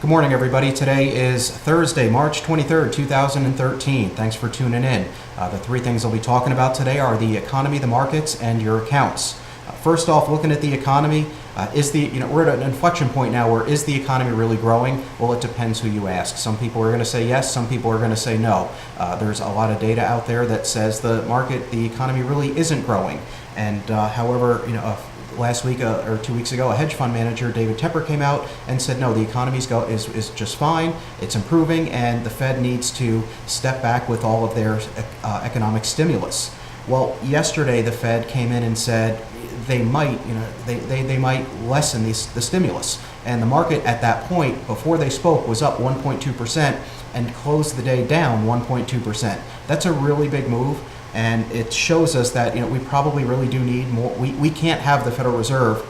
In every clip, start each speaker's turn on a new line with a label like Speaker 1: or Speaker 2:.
Speaker 1: Good morning, everybody. Today is Thursday, March 23rd, 2013. Thanks for tuning in. The three things I'll be talking about today are the economy, the markets, and your accounts. First off, looking at the economy, we're at an inflection point now where is the economy really growing? Well, it depends who you ask. Some people are going to say yes, some people are going to say no. There's a lot of data out there that says the economy really isn't growing. And however, last week or 2 weeks ago, a hedge fund manager, David Tepper, came out and said, no, the economy is just fine, it's improving, and the Fed needs to step back with all of their economic stimulus. Well, yesterday the Fed came in and said they might lessen the stimulus. And the market at that point, before they spoke, was up 1.2% and closed the day down 1.2%. That's a really big move. And it shows us that we probably really do need more. We can't have the Federal Reserve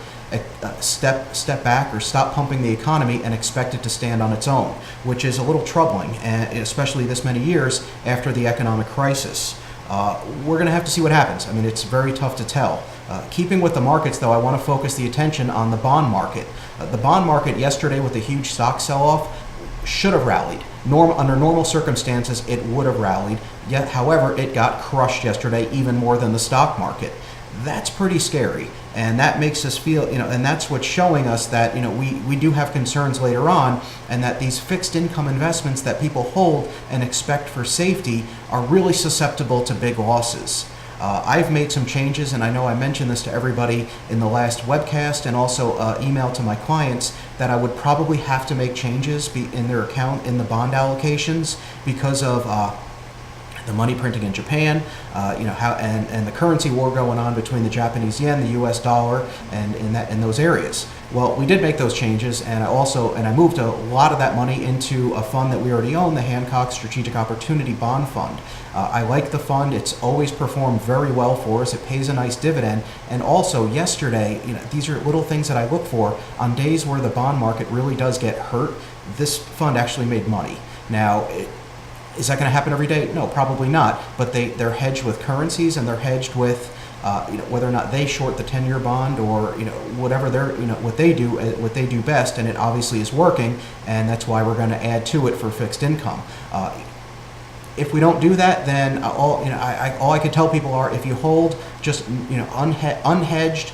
Speaker 1: step back or stop pumping the economy and expect it to stand on its own, which is a little troubling, and especially this many years after the economic crisis. We're going to have to see what happens. I mean, it's very tough to tell. Keeping with the markets, though, I want to focus the attention on the bond market. The bond market yesterday, with a huge stock sell-off, should have rallied. Under normal circumstances, it would have rallied. Yet, however, it got crushed yesterday even more than the stock market. That's pretty scary, and that makes us feel, and that's what's showing us that, we do have concerns later on, and that these fixed income investments that people hold and expect for safety are really susceptible to big losses. I've made some changes, and I know I mentioned this to everybody in the last webcast and also email to my clients, that I would probably have to make changes in their account in the bond allocations because of the money printing in Japan, and the currency war going on between the Japanese yen, the U.S. dollar, and in those areas. Well, we did make those changes, and I moved a lot of that money into a fund that we already own, the Hancock Strategic Opportunity Bond Fund. I like the fund. It's always performed very well for us. It pays a nice dividend. And also yesterday, these are little things that I look for on days where the bond market really does get hurt. This fund actually made money. Now, is that going to happen every day? No, probably not. But they're hedged with currencies, and they're hedged with whether or not they short the 10-year bond or whatever what they do best, and it obviously is working, and that's why we're going to add to it for fixed income. If we don't do that, then all I could tell people are, if you hold just unhedged,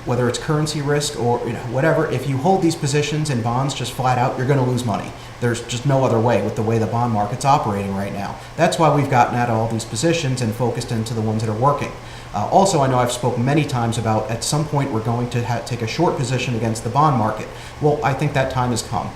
Speaker 1: whether it's currency risk or whatever, if you hold these positions in bonds just flat out, you're going to lose money. There's just no other way with the way the bond market's operating right now. That's why we've gotten out of all these positions and focused into the ones that are working. Also, I know I've spoken many times about at some point we're going to take a short position against the bond market. Well, I think that time has come.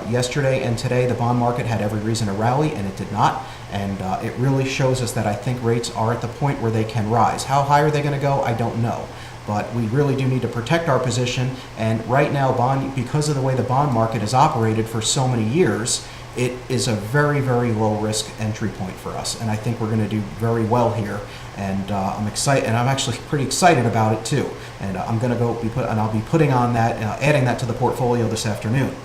Speaker 1: Yesterday and today, the bond market had every reason to rally, and it did not. And it really shows us that I think rates are at the point where they can rise. How high are they going to go? I don't know. But we really do need to protect our position. And right now, because of the way the bond market has operated for so many years, it is a very, very low risk entry point for us. And I think we're going to do very well here. And I'm excited, and I'm actually pretty excited about it too. And I'm going to I'll be putting on that, adding that to the portfolio this afternoon.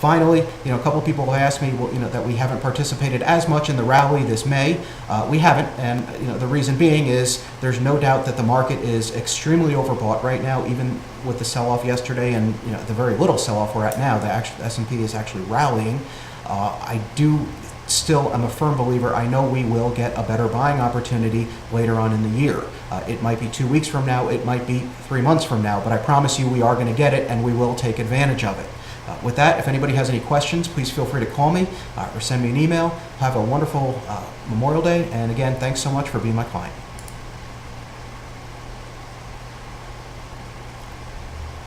Speaker 1: Finally, a couple of people have asked me, that we haven't participated as much in the rally this May. We haven't, and the reason being is there's no doubt that the market is extremely overbought right now, even with the sell-off yesterday and the very little sell-off we're at now. The S&P is actually rallying. I am a firm believer. I know we will get a better buying opportunity later on in the year. It might be 2 weeks from now, it might be 3 months from now, but I promise you we are going to get it, and we will take advantage of it. With that, if anybody has any questions, please feel free to call me or send me an email. Have a wonderful Memorial Day, and again, thanks so much for being my client.